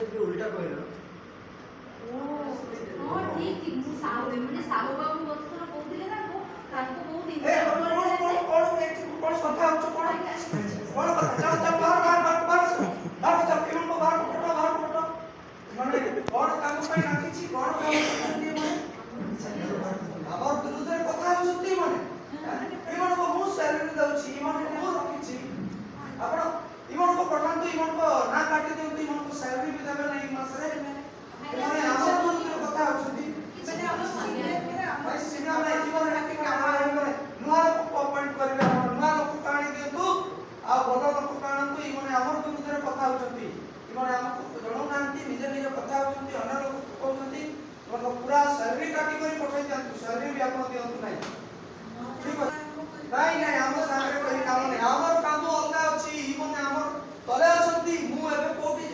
ଟିକେ ଉଲ୍ଟା କହିଲ। ହଁ ଠିକ୍ ଠିକ୍ ମୁଁ ସାହୁ ବାବୁ ବସ୍ତ୍ର କହୁଥିଲେ ତାଙ୍କୁ ବହୁତ ଏ କଣ କଥା ହଉଛ କଣ କଥା ଚାଲ ଚାଲ ବାହାର ଚାଲ ଏମାନଙ୍କୁ ବାହାର ପଟ ମାନେ କଣ କାମ ପାଇଁ ଡାକିଛି କଣ କାମ କରୁଛନ୍ତି ମାନେ ଆମର ବିରୁଦ୍ଧରେ କଥା ହଉଛନ୍ତି ମାନେ ଏମାନଙ୍କୁ ମୁଁ ସ୍ୟାଲେରୀ ଦଉଛି ଏମାନଙ୍କୁ ମୁଁ ରଖିଛି ଆପଣ ଏମାନଙ୍କୁ ପଠାନ୍ତୁ ଏମାନଙ୍କ ନା କାଟି ଦିଅନ୍ତୁ ଏମାନଙ୍କୁ ସ୍ୟାଲେରୀ ବି ଦେବେ ନାହିଁ ମାସରେ ଏମାନେ ଆମର ବିରୁଦ୍ଧରେ କଥା ହଉଛନ୍ତି ନୂଆ ଲୋକ ଅପଏଣ୍ଟ କରିବେ ଆପଣ ନୂଆ ଲୋକ ଆଣି ଦିଅନ୍ତୁ ଆଉ ଭଲ ଲୋକ ଆଣନ୍ତୁ ଏମାନେ ଆମର ବିରୁଦ୍ଧରେ କଥା ହଉଛନ୍ତି ଏମାନେ ଆମକୁ ଜଣାଉନାହାନ୍ତି ନିଜେ ନିଜେ କଥା ହଉଛନ୍ତି ଅନ୍ୟ ଲୋକକୁ କହୁଛନ୍ତି ଏମାନଙ୍କ ପୁରା ସ୍ୟାଲେରୀ କାଟି କରି ପଠାଇ ଦିଅନ୍ତୁ ସ୍ୟାଲେରୀ ବି ଆପଣ ଦିଅନ୍ତୁ ନାହିଁ ଠିକ ଅଛି ନାଇଁ ଆମ ସାଙ୍ଗରେ କହି କାମ ନାହିଁ ଆମର କାମ ଅଲଗା ଅଛି ଏମାନେ ଆମର ତଳେ ଅଛନ୍ତି ମୁଁ ଏବେ କୋଉଠି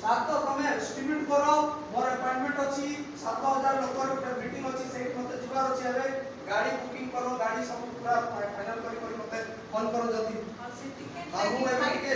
ସାତ ତମେ ଏଷ୍ଟିମେଟ୍ କର ମୋର ଆପଏଣ୍ଟମେଣ୍ଟ ଅଛି 7000 ଲୋକର ଗୋଟେ ମିଟିଂ ଅଛି ସେଇଠି ମତେ ଯିବାର ଅଛି ଏବେ ଗାଡ଼ି ବୁକିଂ କର ଗାଡ଼ି ସବୁ ପୁରା ଫାଇନାଲ କରି ମତେ ଫୋନ କର ଜଲ୍ଦି ଆଉ ମୁଁ ଏବେ ଟିକେ